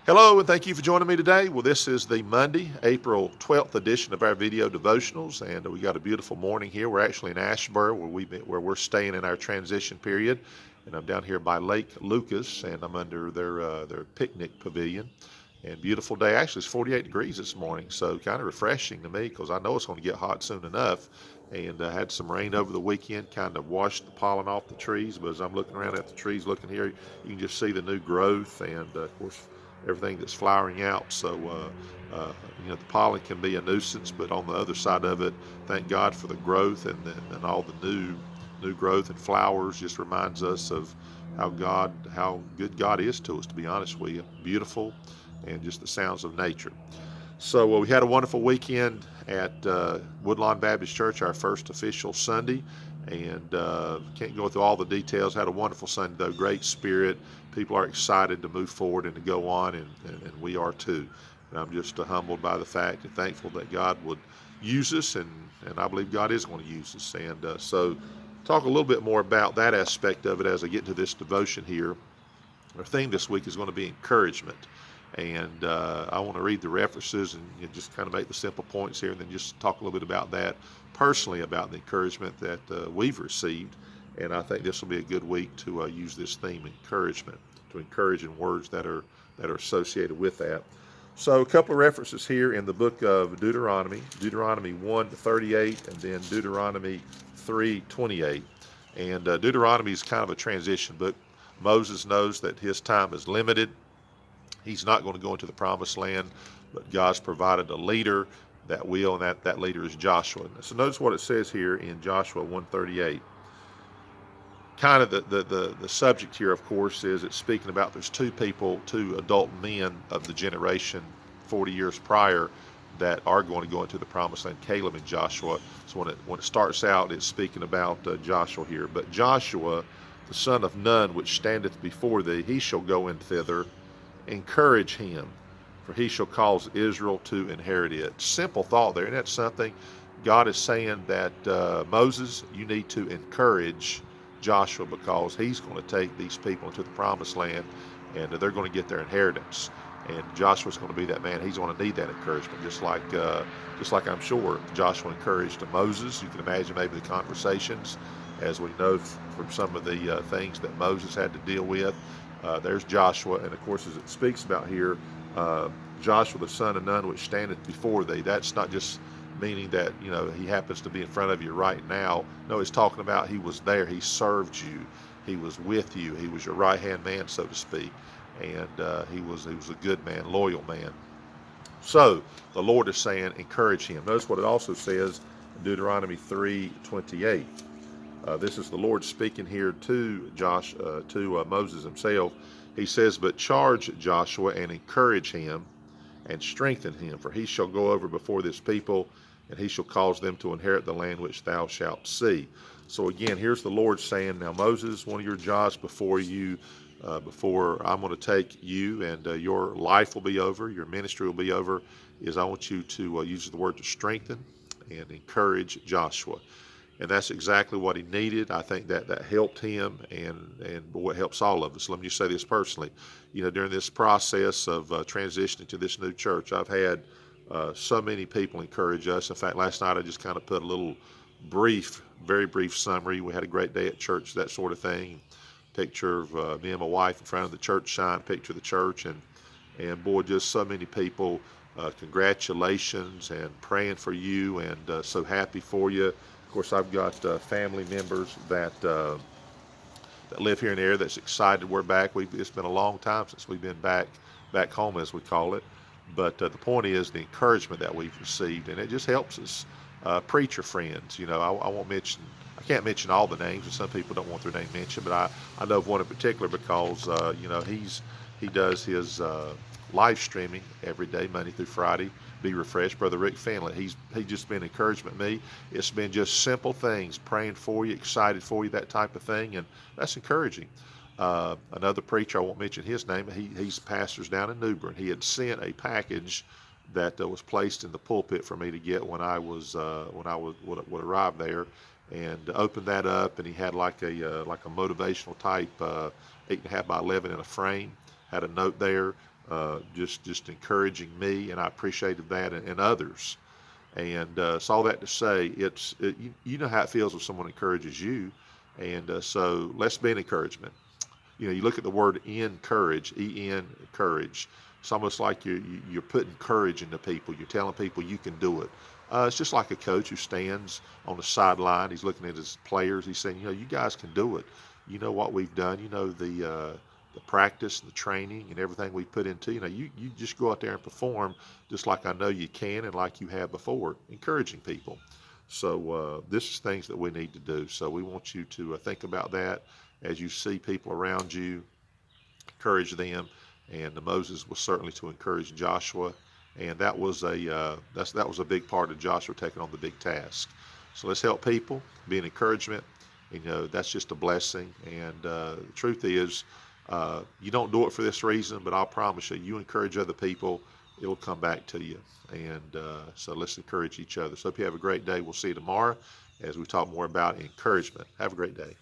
Hello, and thank you for joining me today. Well, this is the Monday, April 12th edition of our video devotionals, and we got a beautiful morning here. We're actually in Asheboro, where we're staying in our transition period, and I'm down here by Lake Lucas, and I'm under their picnic pavilion. And beautiful day. Actually, it's 48 degrees this morning, so kind of refreshing to me because I know it's going to get hot soon enough. And had some rain over the weekend, kind of washed the pollen off the trees. But as I'm looking around at the trees, looking here, you can just see the new growth, and of course everything that's flowering out. So, the pollen can be a nuisance, but on the other side of it, thank God for the growth and all the new growth and flowers. Just reminds us of how good God is to us. To be honest with you, beautiful, and just the sounds of nature. So we had a wonderful weekend at Woodlawn Baptist Church, our first official Sunday, and can't go through all the details. Had a wonderful Sunday, though. Great spirit. People are excited to move forward and to go on, and we are too. And I'm just humbled by the fact and thankful that God would use us, and I believe God is going to use us. And so talk a little bit more about that aspect of it as I get into this devotion here. Our theme this week is going to be encouragement. And I want to read the references and just kind of make the simple points here, and then just talk a little bit about that personally, about the encouragement that we've received. And I think this will be a good week to use this theme, encouragement, to encourage in words that are associated with that. So a couple of references here in the book of Deuteronomy 1:38, and then Deuteronomy 3:28. And Deuteronomy is kind of a transition book. Moses knows that his time is limited. He's not going to go into the promised land, but God's provided a leader that will, and that leader is Joshua. So notice what it says here in Joshua 1:38. Kind of the subject here, of course, is it's speaking about there's two people, two adult men of the generation 40 years prior that are going to go into the promised land, Caleb and Joshua. So when it starts out, it's speaking about Joshua here. But Joshua, the son of Nun, which standeth before thee, he shall go in thither. Encourage him, for he shall cause Israel to inherit it. Simple thought there. And that's something God is saying that Moses, you need to encourage Joshua, because he's going to take these people into the promised land, and they're going to get their inheritance. And Joshua's going to be that man. He's going to need that encouragement, just like I'm sure Joshua encouraged Moses. You can imagine maybe the conversations, as we know from some of the things that Moses had to deal with. There's Joshua, and of course, as it speaks about here, Joshua the son of Nun, which standeth before thee. That's not just meaning that he happens to be in front of you right now. No, he's talking about he was there. He served you. He was with you. He was your right hand man, so to speak, and he was a good man, loyal man. So the Lord is saying, encourage him. Notice what it also says in Deuteronomy 3:28. This is the Lord speaking here to Moses himself. He says, "But charge Joshua and encourage him and strengthen him, for he shall go over before this people, and he shall cause them to inherit the land which thou shalt see." So again, here's the Lord saying, now Moses, one of your jobs before I'm going to take you, and your life will be over, your ministry will be over, is I want you to use the word to strengthen and encourage Joshua. And that's exactly what he needed. I think that helped him, and boy, it helps all of us. Let me just say this personally. During this process of transitioning to this new church, I've had so many people encourage us. In fact, last night I just kind of put a little very brief summary. We had a great day at church, that sort of thing. Picture of me and my wife in front of the church sign, picture of the church, and boy, just so many people. Congratulations, and praying for you, and so happy for you. Of course, I've got family members that live here in the area that's excited we're back. It's been a long time since we've been back home, as we call it. But the point is the encouragement that we've received, and it just helps us. Preacher friends, I won't mention. I can't mention all the names, and some people don't want their name mentioned, but I know of one in particular because he does his live streaming every day, Monday through Friday. Be refreshed, Brother Rick Finley. He's just been encouragement to me. It's been just simple things, praying for you, excited for you, that type of thing, and that's encouraging. Another preacher, I won't mention his name, he's pastors down in New Bern. He had sent a package that was placed in the pulpit for me to get when I would arrive there, and opened that up, and he had like a motivational type 8.5 by 11 in a frame. Had a note there just encouraging me, and I appreciated that, and others. And so all that to say, you know how it feels when someone encourages you, and so let's be an encouragement. You know, you look at the word encourage, E-N, courage. It's almost like you're putting courage into people. You're telling people you can do it. It's just like a coach who stands on the sideline. He's looking at his players. He's saying, you know, you guys can do it. You know what we've done. You know the practice, the training, and everything we put into. You know, you just go out there and perform just like I know you can and like you have before, encouraging people. So this is things that we need to do. So we want you to think about that as you see people around you, encourage them. And Moses was certainly to encourage Joshua, and that was a big part of Joshua taking on the big task. So let's help people, be an encouragement. You know, that's just a blessing. And the truth is, you don't do it for this reason, but I'll promise you, you encourage other people, it'll come back to you. And so let's encourage each other. So hope you have a great day. We'll see you tomorrow as we talk more about encouragement. Have a great day.